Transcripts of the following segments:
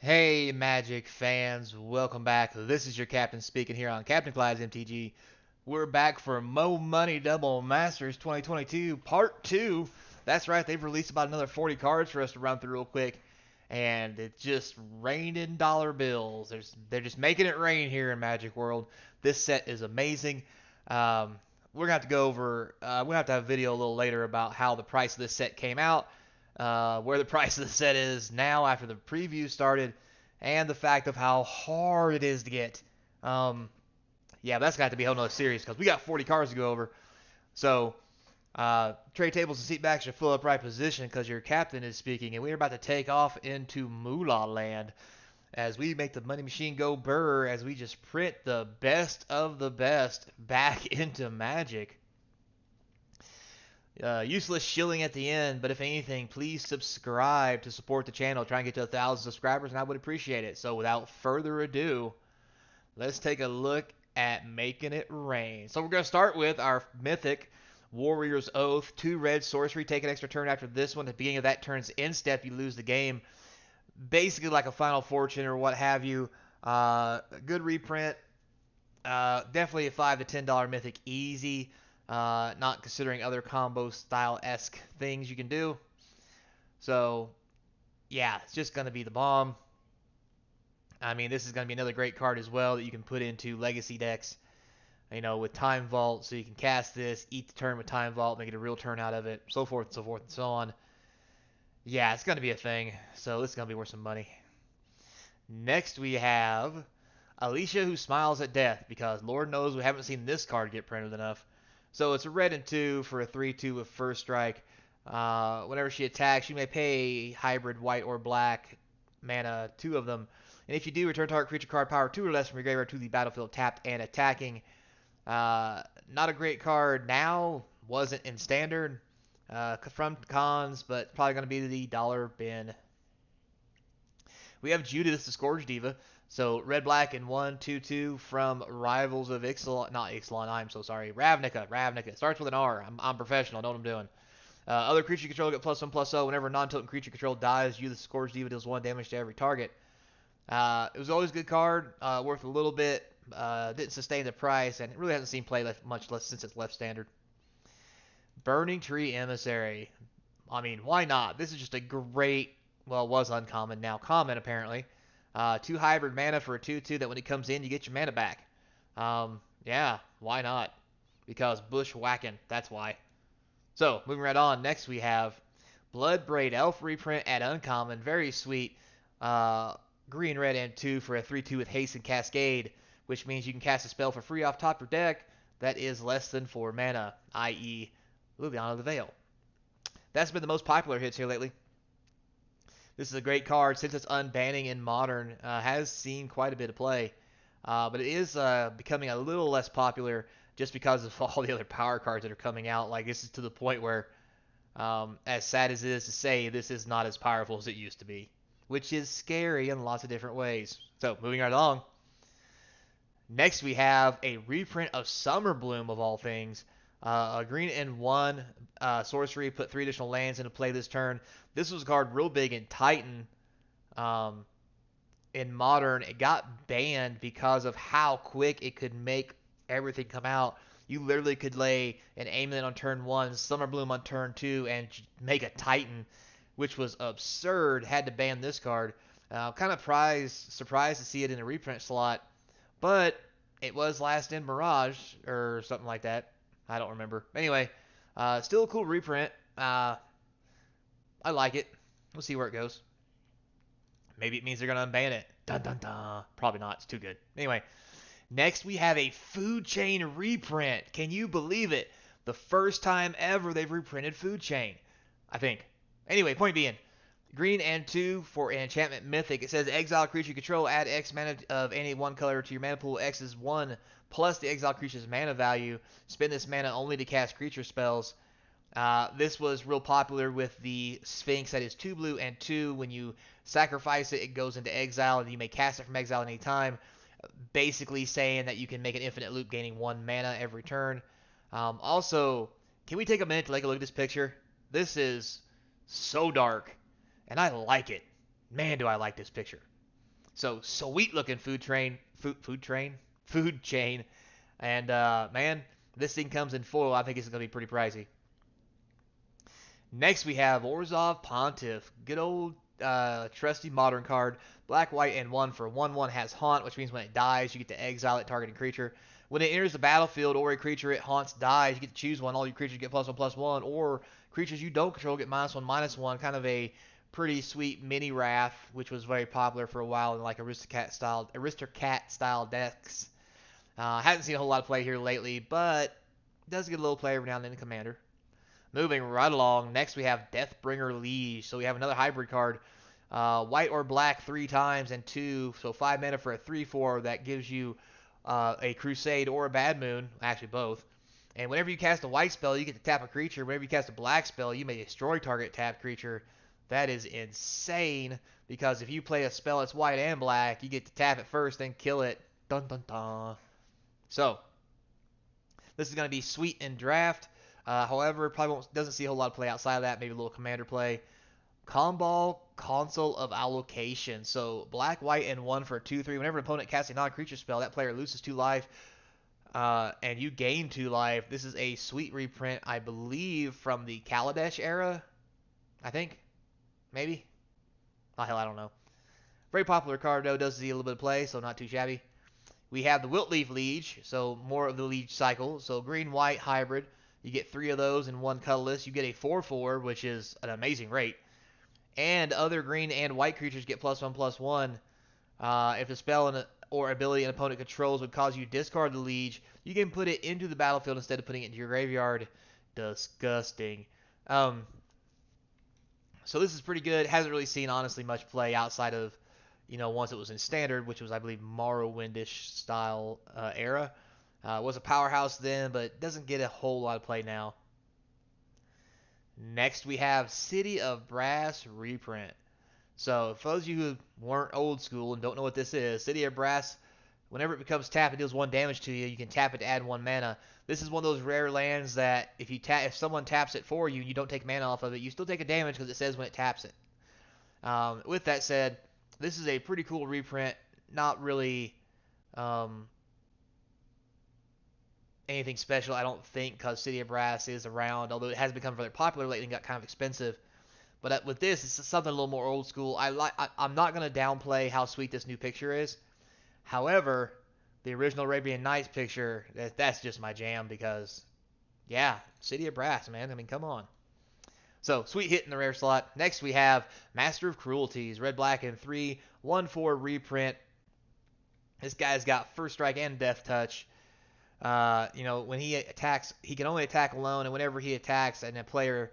Hey, Magic fans, welcome back. This is your captain speaking here on Captain Clyde's MTG. We're back for Mo Money Double Masters 2022 Part 2. That's right, they've released about another 40 cards for us to run through real quick. And it just rained in dollar bills. They're just making it rain here in Magic World. This set is amazing. We're going to have to go over, we'll have to have a video a little later about how the price of this set came out, where the price of the set is now after the preview started, and the fact of how hard it is to get. Um, yeah, that's got to be a whole nother series because we got 40 cards to go over. So, tray tables and seat backs should fill up right position because your captain is speaking, and we're about to take off into Moolah Land as we make the money machine go burr as we just print the best of the best back into Magic. Useless shilling at the end, but if anything, please subscribe to support the channel. Try and get to 1,000 subscribers, and I would appreciate it. So without further ado, let's take a look at making it rain. So we're going to start with our mythic Warrior's Oath, 2 red sorcery. Take an extra turn after this one. At the beginning of that turn's end step, you lose the game. Basically like a Final Fortune or what have you. Good reprint. Definitely a $5 to $10 mythic easy. Not considering other combo style-esque things you can do. So, yeah, it's just going to be the bomb. I mean, this is going to be another great card as well that you can put into legacy decks, with Time Vault, so you can cast this, eat the turn with Time Vault, make it a real turn out of it, so forth and so forth and so on. Yeah, it's going to be a thing, so this is going to be worth some money. Next, we have Alicia Who Smiles at Death, because Lord knows we haven't seen this card get printed enough. So it's a red and 2 for a 3/2 with first strike. Whenever she attacks, you may pay hybrid white or black mana, 2 of them. And if you do, return target creature card power 2 or less from your graveyard to the battlefield tapped and attacking. Not a great card now, wasn't in standard from cons, but probably going to be the dollar bin. We have Judith, the Scourge Diva. So red, black, and 1/2/2 from Rivals of Ixalan. Not Ixalan, I'm so sorry. Ravnica. Ravnica. It starts with an R. I'm professional. I know what I'm doing. Other creature control get +1/+0. Whenever non-token creature control dies, you, the Scourge Diva, deals 1 damage to every target. It was always a good card. Worth a little bit. Didn't sustain the price, and it really hasn't seen play much less since it's left standard. Burning Tree Emissary. I mean, why not? This is just a great, well, it was uncommon, now common apparently. 2 hybrid mana for a 2/2 that when it comes in, you get your mana back. Yeah, why not? Because bushwhacking, that's why. So, moving right on, next we have Bloodbraid Elf reprint at uncommon, very sweet. Green, red, and 2 for a 3/2 with haste and cascade, which means you can cast a spell for free off top your deck that is less than 4 mana, i.e. Liliana of the Veil. That's been the most popular hits here lately. This is a great card since it's unbanning in Modern. Has seen quite a bit of play. But it is becoming a little less popular just because of all the other power cards that are coming out. Like, this is to the point where, as sad as it is to say, this is not as powerful as it used to be, which is scary in lots of different ways. So, moving right along. Next, we have a reprint of Summer Bloom, of all things. A green and 1 sorcery, put 3 additional lands into play this turn. This was a card real big in Titan. In Modern, it got banned because of how quick it could make everything come out. You literally could lay an Amulet on turn 1, Summer Bloom on turn 2, and make a Titan, which was absurd. Had to ban this card. Kind of surprised to see it in a reprint slot, but it was last in Mirage or something like that. I don't remember. Anyway, still a cool reprint. I like it. We'll see where it goes. Maybe it means they're going to unban it. Dun dun dun. Probably not. It's too good. Anyway, next we have a Food Chain reprint. Can you believe it? The first time ever they've reprinted Food Chain, I think. Anyway, point being, green and 2 for an enchantment mythic. It says exile creature you control, add X mana of any one color to your mana pool. X is 1 plus the exile creature's mana value. Spend this mana only to cast creature spells. This was real popular with the Sphinx that is 2 blue and 2. When you sacrifice it, it goes into exile, and you may cast it from exile at any time. Basically saying that you can make an infinite loop gaining 1 mana every turn. Also, can we take a minute to take a look at this picture? This is so dark, and I like it. Man, do I like this picture. So sweet looking food chain. And man, this thing comes in foil. I think it's gonna be pretty pricey. Next we have Orzov Pontiff. Good old trusty modern card. Black, white, and 1 for 1/1 has haunt, which means when it dies, you get to exile it targeting creature. When it enters the battlefield or a creature it haunts dies, you get to choose one. All your creatures get +1/+1, or creatures you don't control get -1/-1. Kind of a pretty sweet mini Wrath, which was very popular for a while in like Aristocrat style decks. Haven't seen a whole lot of play here lately, but does get a little play every now and then in Commander. Moving right along, next we have Deathbringer Liege. So we have another hybrid card. White or black 3 times and 2, so 5 mana for a 3/4 that gives you a Crusade or a Bad Moon, actually both. And whenever you cast a white spell, you get to tap a creature. Whenever you cast a black spell, you may destroy target tapped creature. That is insane, because if you play a spell that's white and black, you get to tap it first, then kill it. Dun dun dun. So, this is going to be sweet in draft. However, probably doesn't see a whole lot of play outside of that. Maybe a little commander play. Combo Console of Allocation. So black, white, and 1 for a 2/3. Whenever an opponent casts a non-creature spell, that player loses 2 life, and you gain 2 life. This is a sweet reprint, I believe, from the Kaladesh era. I think, maybe. Oh hell, I don't know. Very popular card though. Does see a little bit of play, so not too shabby. We have the Wiltleaf Liege, so more of the Liege cycle. So green-white hybrid. You get 3 of those in 1 colorless. You get a 4/4, which is an amazing rate. And other green and white creatures get +1/+1. If a spell or ability an opponent controls would cause you to discard the Liege, you can put it into the battlefield instead of putting it into your graveyard. Disgusting. So this is pretty good. Hasn't really seen, honestly, much play outside of, once it was in Standard, which was, I believe, Morrowindish style era. Was a powerhouse then, but doesn't get a whole lot of play now. Next, we have City of Brass reprint. So, for those of you who weren't old school and don't know what this is, City of Brass, whenever it becomes tapped, it deals 1 damage to you. You can tap it to add 1 mana. This is one of those rare lands that if someone taps it for you and you don't take mana off of it, you still take a damage because it says when it taps it. With that said, this is a pretty cool reprint. Not really anything special, I don't think, because City of Brass is around, although it has become very popular lately and got kind of expensive. But with this, it's something a little more old school. I'm not going to downplay how sweet this new picture is. However, the original Arabian Nights picture, that's just my jam because, yeah, City of Brass, man. I mean, come on. So, sweet hit in the rare slot. Next, we have Master of Cruelties, red, black, and 3, 1/4 reprint. This guy's got first strike and death touch. When he attacks, he can only attack alone, and whenever he attacks and a player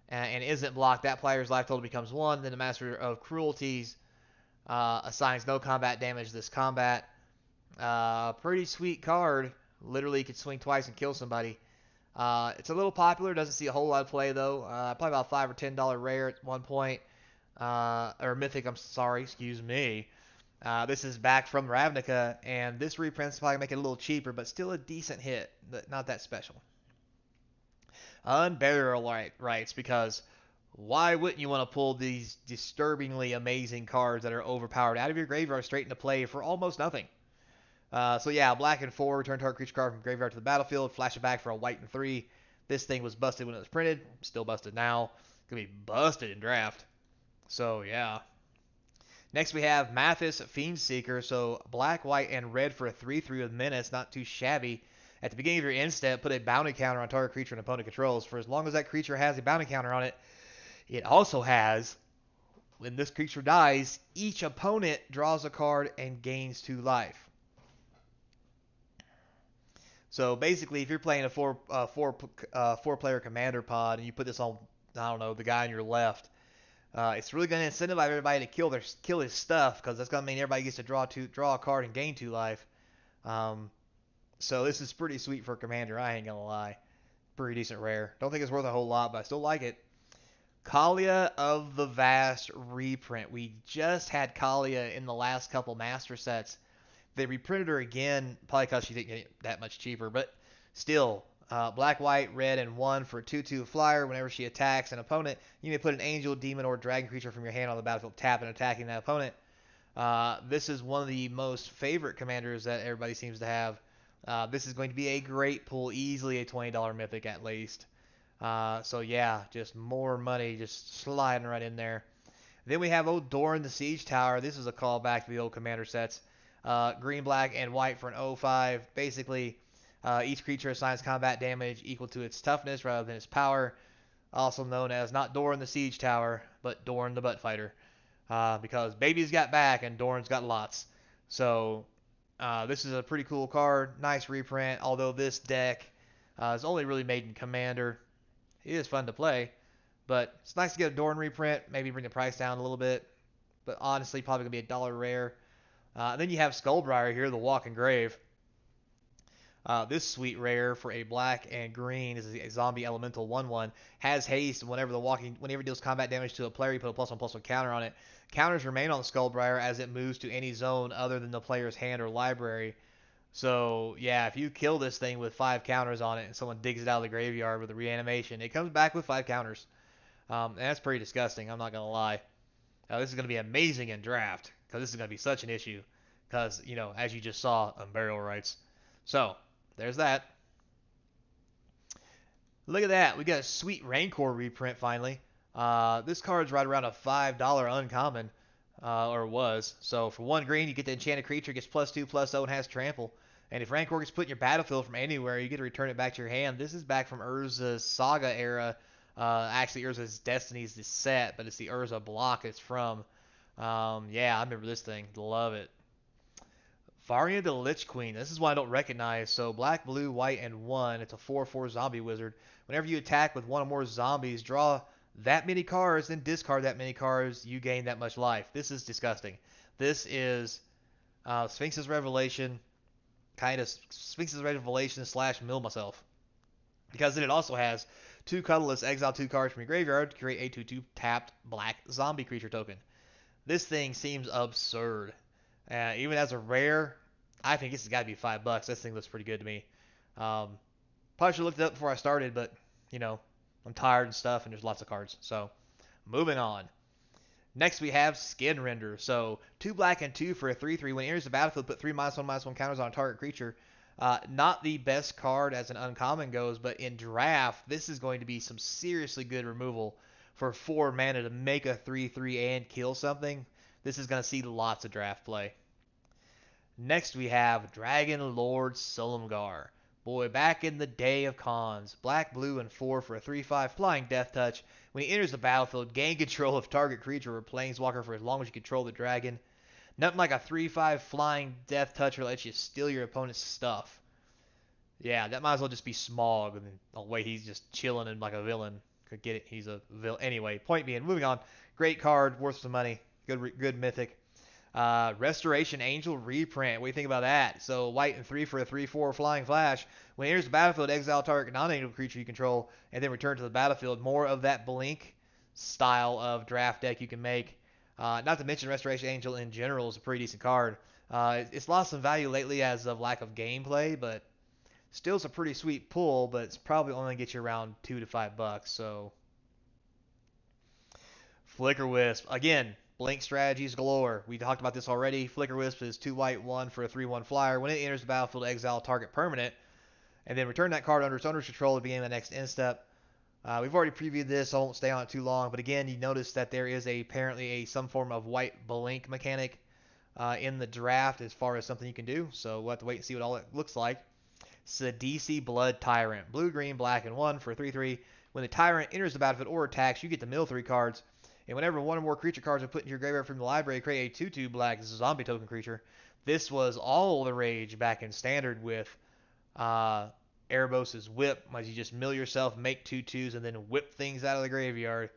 and isn't blocked, that player's life total becomes 1. Then the Master of Cruelties assigns no combat damage this combat. Pretty sweet card. Literally, could swing twice and kill somebody. It's a little popular. Doesn't see a whole lot of play though. Probably about $5 or $10 rare at one point. Or mythic. I'm sorry. Excuse me. This is back from Ravnica, and this reprint's probably make it a little cheaper, but still a decent hit, but not that special. Unburial Rights, because why wouldn't you want to pull these disturbingly amazing cards that are overpowered out of your graveyard straight into play for almost nothing? So yeah, black and 4, return target creature card from graveyard to the battlefield, flash it back for a white and 3. This thing was busted when it was printed, still busted now. Gonna be busted in draft. So yeah. Next we have Mathis, Fiend Seeker. So black, white, and red for a 3/3 with menace. Not too shabby. At the beginning of your end step, put a bounty counter on target creature an opponent controls. For as long as that creature has a bounty counter on it, it also has, when this creature dies, each opponent draws a card and gains 2 life. So basically, if you're playing a four-player commander pod and you put this on, I don't know, the guy on your left, it's really going to incentivize everybody to kill his stuff, because that's going to mean everybody gets to draw a card and gain 2 life. So this is pretty sweet for commander. I ain't gonna lie, pretty decent rare. Don't think it's worth a whole lot, but I still like it. Kalia of the Vast reprint. We just had Kalia in the last couple master sets. They reprinted her again, probably because she didn't get it that much cheaper, but still. Black, white, red, and 1 for a 2/2 flyer. Whenever she attacks an opponent, you may put an angel, demon, or dragon creature from your hand on the battlefield, tap and attacking that opponent. This is one of the most favorite commanders that everybody seems to have. This is going to be a great pull, easily a $20 mythic at least. So yeah, just more money just sliding right in there. Then we have old Doran the Siege Tower. This is a callback to the old commander sets. Green, black, and white for an 0/5. Basically, each creature assigns combat damage equal to its toughness rather than its power. Also known as not Doran the Siege Tower, but Doran the Butt Fighter. Because Baby's got back and Doran's got lots. So this is a pretty cool card. Nice reprint, although this deck is only really made in Commander. It is fun to play, but it's nice to get a Doran reprint, maybe bring the price down a little bit. But honestly, probably going to be $1 rare. Then you have Skullbriar here, the Walking Grave. This sweet rare for a black and green is a zombie elemental 1/1. Has haste whenever it deals combat damage to a player, you put a +1/+1 counter on it. Counters remain on Skullbriar as it moves to any zone other than the player's hand or library. So yeah, if you kill this thing with 5 counters on it and someone digs it out of the graveyard with a reanimation, it comes back with 5 counters. And that's pretty disgusting. I'm not gonna lie. This is gonna be amazing in draft because this is gonna be such an issue. Because as you just saw, Unburial Rights. So there's that. Look at that. We got a sweet Raincore reprint finally. This card's right around a $5 uncommon, or was. So for 1 green, you get the enchanted creature, gets +2/+0, and has trample. And if Rancor gets put in your battlefield from anywhere, you get to return it back to your hand. This is back from Urza's Saga era. Actually, Urza's Destiny's the set, but it's the Urza block it's from. Yeah, I remember this thing. Love it. Varia the Lich Queen. This is one I don't recognize. So black, blue, white, and 1. It's a 4/4 zombie wizard. Whenever you attack with 1 or more zombies, draw that many cards, then discard that many cards. You gain that much life. This is disgusting. This is Sphinx's Revelation, kind of Sphinx's Revelation / Mill Myself. Because then it also has 2 colorless, exile 2 cards from your graveyard to create a 2/2 tapped black zombie creature token. This thing seems absurd. Even as a rare, I think this has got to be $5. This thing looks pretty good to me. Probably should have looked it up before I started, but I'm tired and stuff, and there's lots of cards. So, moving on. Next, we have Skin Render. So, 2 black and 2 for a 3/3. When it enters the battlefield, put 3 -1/-1 counters on a target creature. Not the best card as an uncommon goes, but in draft, this is going to be some seriously good removal for 4 mana to make a 3/3 and kill something. This is going to see lots of draft play. Next, we have Dragon Lord Silumgar. Boy, back in the day of cons, black, blue, and 4 for a 3/5 flying death touch. When he enters the battlefield, gain control of target creature or planeswalker for as long as you control the dragon. Nothing like a 3/5 flying death toucher lets you steal your opponent's stuff. Yeah, that might as well just be Smog. And the way he's just chilling and like a villain. Could get it. He's a villain. Anyway, point being, moving on. Great card, worth some money. Good mythic. Restoration Angel reprint. What do you think about that? So white and 3 for a 3/4 flying flash. When it enters the battlefield, exile target non-angel creature you control, and then return to the battlefield. More of that blink style of draft deck you can make. Not to mention Restoration Angel in general is a pretty decent card. It's lost some value lately as of lack of gameplay, but still it's a pretty sweet pull. But it's probably only get you around $2 to $5. So Flicker Wisp again. Blink strategies galore. We talked about this already. Flicker Wisp is 2 white, 1 for a 3/1 flyer. When it enters the battlefield, exile target permanent, and then return that card under its owner's control at the beginning of the next end step. We've already previewed this, so I won't stay on it too long. But again, you notice that there is apparently some form of white blink mechanic in the draft as far as something you can do. So we'll have to wait and see what all it looks like. Sidisi Blood Tyrant. Blue, green, black, and 1 for a 3/3. When the Tyrant enters the battlefield or attacks, you get to mill 3 cards. And whenever 1 or more creature cards are put into your graveyard from the library, create a 2/2 black zombie token creature. This was all the rage back in Standard with Erebos' Whip, as you just mill yourself, make 2/2s, and then whip things out of the graveyard.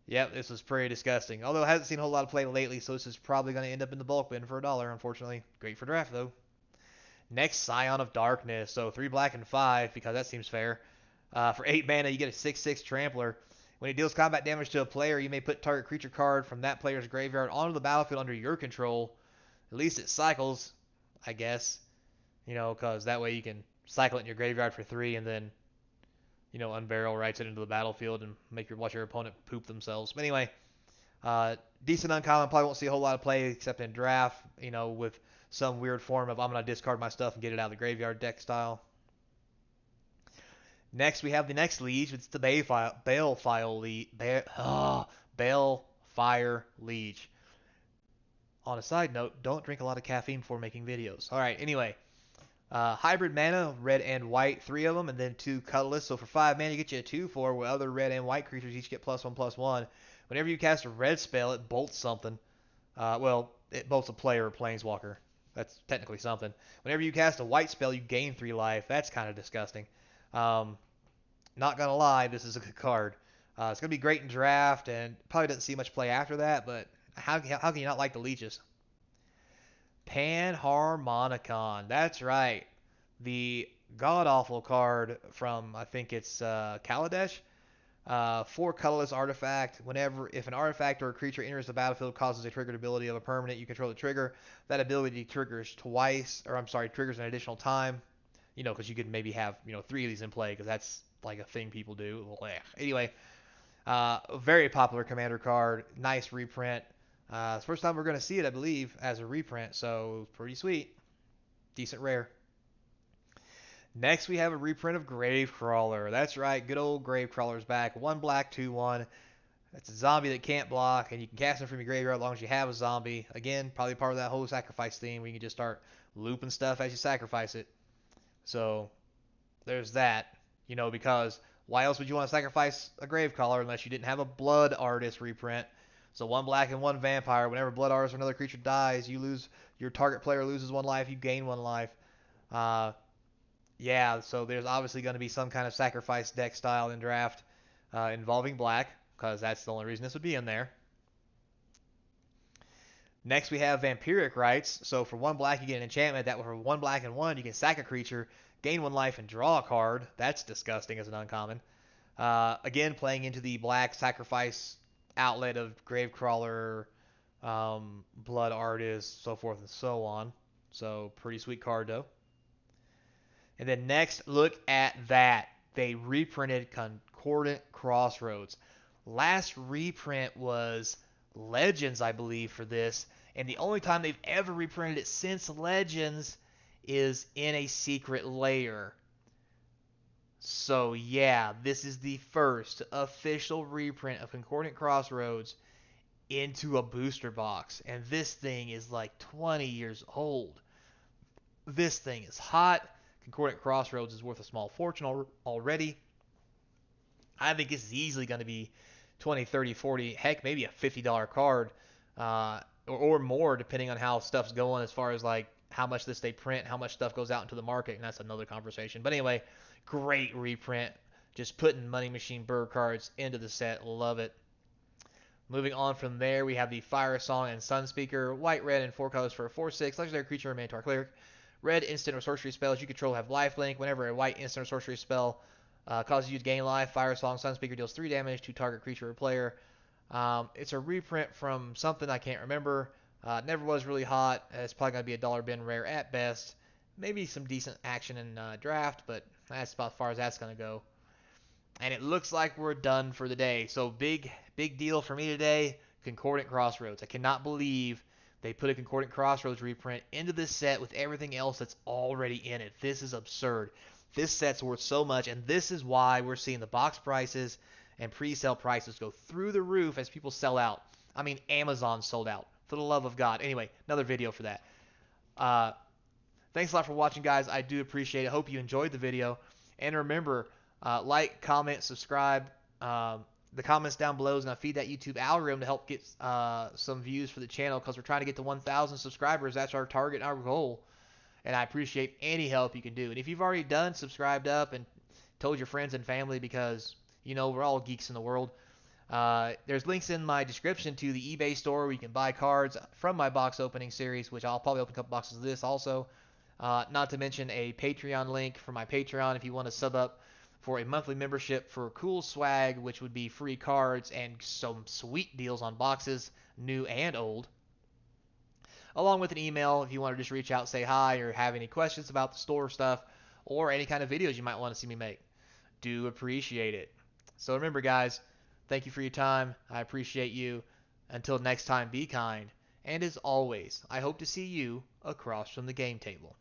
Yep, this was pretty disgusting. Although it hasn't seen a whole lot of play lately, so this is probably going to end up in the bulk bin for $1, unfortunately. Great for draft, though. Next, Scion of Darkness. So 3 black and 5, because that seems fair. For 8 mana, you get a 6/6 Trampler. When it deals combat damage to a player, you may put target creature card from that player's graveyard onto the battlefield under your control. At least it cycles, I guess. Because that way you can cycle it in your graveyard for 3 and then, unbarrel rights it into the battlefield and watch your opponent poop themselves. But anyway, Decent uncommon, probably won't see a whole lot of play except in draft, with some weird form of I'm going to discard my stuff and get it out of the graveyard deck style. Next, we have the next Liege. It's the Balefire Liege. On a side note, don't drink a lot of caffeine before making videos. All right, anyway. Hybrid mana, red and white, 3 of them, and then 2 colorless. So for 5 mana, you get you a 2/4 where other red and white creatures each get +1/+1. Whenever you cast a red spell, it bolts something. It bolts a player or planeswalker. That's technically something. Whenever you cast a white spell, you gain 3 life. That's kind of disgusting. Not gonna lie, this is a good card. It's gonna be great in draft, and probably doesn't see much play after that. But how can you not like the leeches? Panharmonicon. That's right. The god awful card from I think it's Kaladesh. 4 colorless artifact. If an artifact or a creature enters the battlefield, causes a triggered ability of a permanent, you control the trigger. That ability triggers twice, or I'm sorry, triggers an additional time. Because you could maybe have 3 of these in play, because that's like a thing people do. Anyway, a very popular commander card. Nice reprint. It's the first time we're going to see it, I believe, as a reprint, so pretty sweet. Decent rare. Next, we have a reprint of Gravecrawler. That's right, good old Gravecrawler's back. 1 black, 2/1. It's a zombie that can't block, and you can cast him from your graveyard as long as you have a zombie. Again, probably part of that whole sacrifice theme where you can just start looping stuff as you sacrifice it. So, there's that. Because why else would you want to sacrifice a Gravecrawler unless you didn't have a Blood Artist reprint? So 1 black and 1 vampire. Whenever Blood Artist or another creature dies, your target player loses 1 life, you gain 1 life. Yeah, so there's obviously going to be some kind of sacrifice deck style in draft involving black, because that's the only reason this would be in there. Next, we have Vampiric Rites. So for 1 black, you get an enchantment that for 1 black and 1, you can sack a creature, gain 1 life, and draw a card. That's disgusting as an uncommon. Again, playing into the black sacrifice outlet of Gravecrawler, Blood Artist, so forth and so on. So pretty sweet card though. And then next, look at that. They reprinted Concordant Crossroads. Last reprint was Legends, I believe, for this. And the only time they've ever reprinted it since Legends is in a secret layer. So yeah, this is the first official reprint of Concordant Crossroads into a booster box. And this thing is like 20 years old. This thing is hot. Concordant Crossroads is worth a small fortune already. I think this is easily going to be 20, 30, 40, heck, maybe a $50 card or more, depending on how stuff's going as far as like how much they print, how much stuff goes out into the market, and that's another conversation. But anyway, great reprint. Just putting Money Machine Bird cards into the set. Love it. Moving on from there, we have the Fire Song and Sunspeaker. White, red, and 4 colors for a 4/6. Legendary creature or Mantar Cleric. Red instant or sorcery spells you control have lifelink. Whenever a white instant or sorcery spell causes you to gain life, Fire Song Sunspeaker deals 3 damage to target creature or player. It's a reprint from something I can't remember. Never was really hot. It's probably going to be a dollar bin rare at best. Maybe some decent action in draft, but that's about as far as that's going to go. And it looks like we're done for the day. So big deal for me today, Concordant Crossroads. I cannot believe they put a Concordant Crossroads reprint into this set with everything else that's already in it. This is absurd. This set's worth so much, and this is why we're seeing the box prices and pre-sale prices go through the roof as people sell out. I mean, Amazon sold out, for the love of God. Anyway, another video for that. Thanks a lot for watching, guys. I do appreciate it. Hope you enjoyed the video. And remember, like, comment, subscribe. The comments down below is going to feed that YouTube algorithm to help get some views for the channel, because we're trying to get to 1,000 subscribers. That's our target and our goal. And I appreciate any help you can do. And if you've already done, subscribed up and told your friends and family, because, we're all geeks in the world. There's links in my description to the eBay store where you can buy cards from my box opening series, which I'll probably open a couple boxes of this also. Not to mention a Patreon link for my Patreon if you want to sub up for a monthly membership for cool swag, which would be free cards and some sweet deals on boxes, new and old. Along with an email if you want to just reach out, say hi, or have any questions about the store stuff, or any kind of videos you might want to see me make. Do appreciate it. So remember, guys, thank you for your time. I appreciate you. Until next time, be kind, and as always, I hope to see you across from the game table.